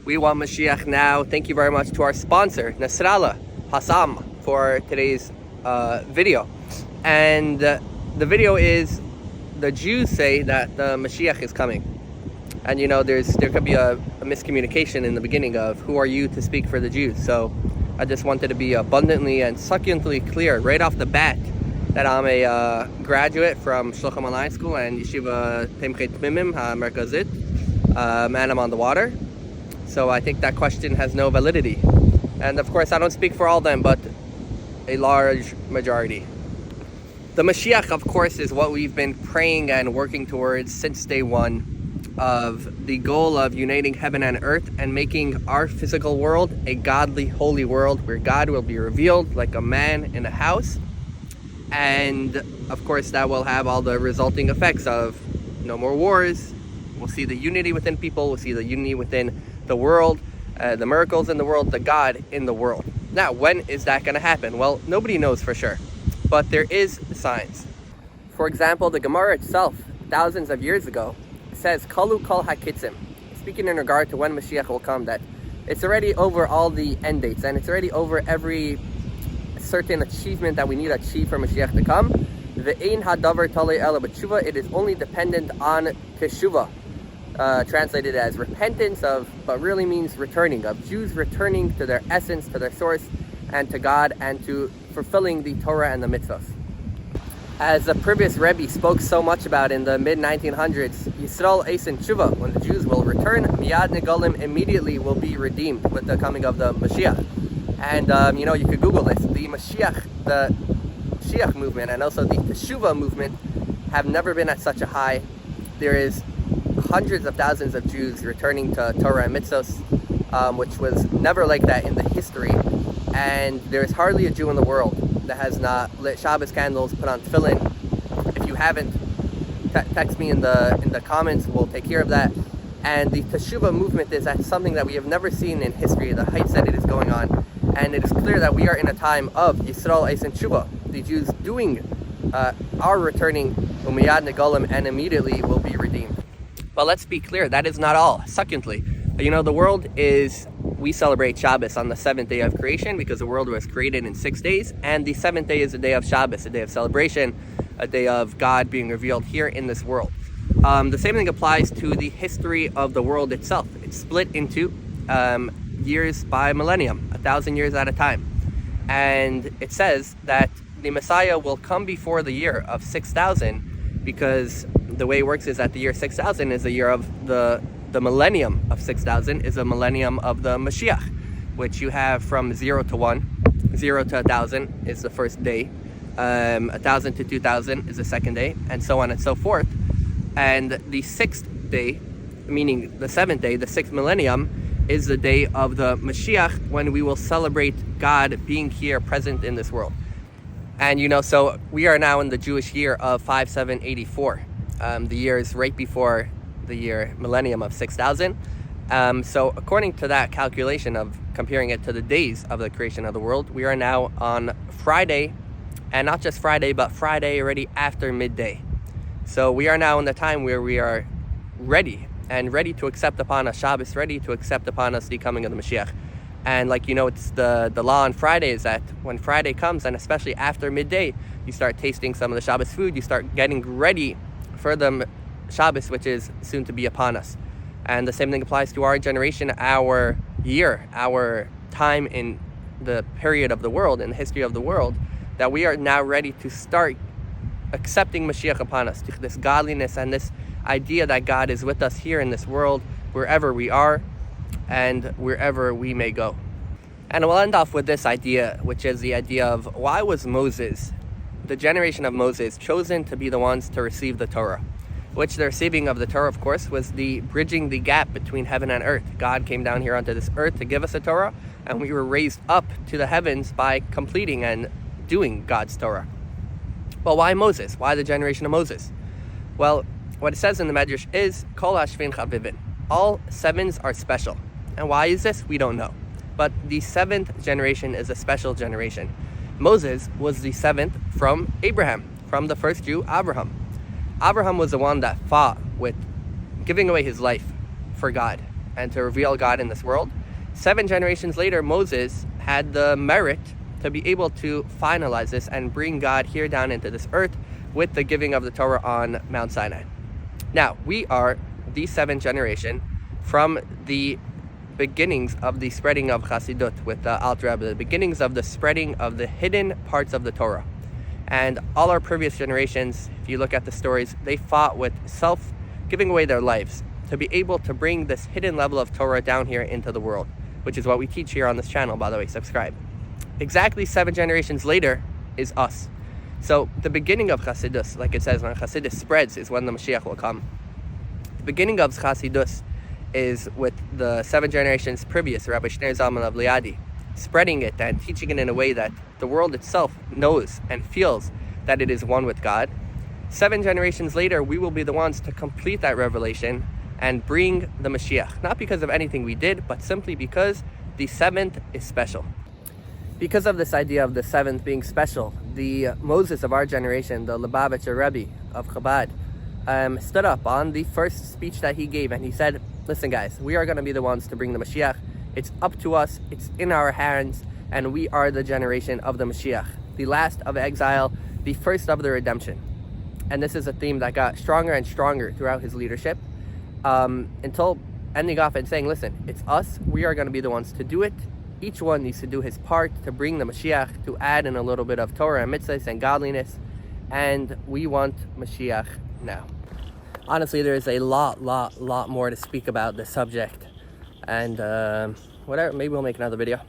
We want Mashiach now. Thank you very much to our sponsor, Nasrallah Hassam, for today's video. And the video is, the Jews say that the Mashiach is coming. And there could be a miscommunication in the beginning of who are you to speak for the Jews. So I just wanted to be abundantly and succinctly clear right off the bat that I'm a graduate from Shluchim Online School and Yeshiva Temchet Tmimim HaMerkazit, Man I'm on the Water. So I think that question has no validity. And of course I don't speak for all of them, but a large majority. The Mashiach, of course, is what we've been praying and working towards since day one, of the goal of uniting heaven and earth and making our physical world a godly, holy world where God will be revealed like a man in a house. And of course that will have all the resulting effects of no more wars. We'll see the unity within people, we'll see the unity within the world, the miracles in the world, the God in the world. Now, when is that going to happen? Well, nobody knows for sure, but there is signs. For example, the Gemara itself, thousands of years ago, says, Kalu kol hakitzim, speaking in regard to when Mashiach will come, that it's already over all the end dates, and it's already over every certain achievement that we need to achieve for Mashiach to come. Ve'ein hadavar talei ela b'tshuva, it is only dependent on teshuva, translated as repentance of, but really means returning, of Jews returning to their essence, to their source, and to God, and to fulfilling the Torah and the mitzvahs. As the previous Rebbe spoke so much about in the mid-1900s, Yisrael Eisen Tshuva, when the Jews will return, Miyad Negolim immediately will be redeemed with the coming of the Mashiach. And you could Google this. The Mashiach movement and also the Teshuvah movement have never been at such a high. There is hundreds of thousands of Jews returning to Torah and mitzvos, which was never like that in the history. And there's hardly a Jew in the world that has not lit Shabbos candles, put on tefillin. If you haven't, text me in the comments. We'll take care of that. And the Teshuvah movement is something that we have never seen in history, the heights that it is going on. And it is clear that we are in a time of Yisrael Eisen Tshuva. The Jews are returning, Umiyad Negolim, and immediately will be redeemed. But let's be clear, that is not all. Secondly, the world we celebrate Shabbos on the 7th day of creation because the world was created in 6 days, and the 7th day is a day of Shabbos, a day of celebration, a day of God being revealed here in this world. The same thing applies to the history of the world itself. It's split into years by millennium, 1,000 years at a time. And it says that the Messiah will come before the year of 6,000, because the way it works is that the year 6,000 is the year of the millennium of 6,000 is a millennium of the Mashiach, which you have from 0 to 1. 0 to 1,000 is the first day. 1,000 to 2,000 is the second day, and so on and so forth. And the 6th day, meaning the 7th day, the 6th millennium, is the day of the Mashiach, when we will celebrate God being here present in this world. And so we are now in the Jewish year of 5784. The year is right before the year millennium of 6,000. So according to that calculation of comparing it to the days of the creation of the world, we are now on Friday, and not just Friday, but Friday already after midday. So we are now in the time where we are ready to accept upon us Shabbos, ready to accept upon us the coming of the Mashiach. And it's the law on Friday is that when Friday comes, and especially after midday, you start tasting some of the Shabbos food, you start getting ready for the Shabbos, which is soon to be upon us. And the same thing applies to our generation, our year, our time in the period of the world, in the history of the world, that we are now ready to start accepting Mashiach upon us, this godliness and this idea that God is with us here in this world, wherever we are and wherever we may go. And we'll end off with this idea, which is the idea of why was Moses, the generation of Moses, chosen to be the ones to receive the Torah? Which the receiving of the Torah, of course, was the bridging the gap between heaven and earth. God came down here onto this earth to give us a Torah, and we were raised up to the heavens by completing and doing God's Torah. Well, why Moses? Why the generation of Moses? Well, what it says in the Medrash is, Kol Hashvin Chavivin. All sevens are special. And why is this? We don't know. But the 7th generation is a special generation. Moses was the 7th from Abraham, from the first Jew, Abraham. Abraham was the one that fought with giving away his life for God. and to reveal God in this world. 7 generations later, Moses had the merit to be able to finalize this and bring God here down into this earth with the giving of the Torah on Mount Sinai. Now, we are the 7th generation from the beginnings of the spreading of Chassidut with the Alter Rebbe, the beginnings of the spreading of the hidden parts of the Torah. And all our previous generations, if you look at the stories, they fought with giving away their lives to be able to bring this hidden level of Torah down here into the world, which is what we teach here on this channel, by the way. Subscribe. Exactly 7 generations later is us. So the beginning of Chassidus, like it says, when Chassidus spreads is when the Mashiach will come. The beginning of Chassidus is with the 7 generations previous, Rabbi Shneur Zalman of Liadi, spreading it and teaching it in a way that the world itself knows and feels that it is one with God. 7 generations later, we will be the ones to complete that revelation and bring the Mashiach, not because of anything we did, but simply because the 7th is special. Because of this idea of the 7th being special, the Moses of our generation, the Lubavitcher Rebbe of Chabad, stood up on the first speech that he gave, and he said, listen guys, we are going to be the ones to bring the Mashiach. It's up to us, it's in our hands, and we are the generation of the Mashiach, the last of exile, the first of the redemption. And this is a theme that got stronger and stronger throughout his leadership, until ending off and saying, listen, it's us, we are going to be the ones to do it. Each one needs to do his part to bring the Mashiach, to add in a little bit of Torah and mitzvahs and godliness, and we want Mashiach now. Honestly, there is a lot more to speak about this subject, and whatever, maybe we'll make another video.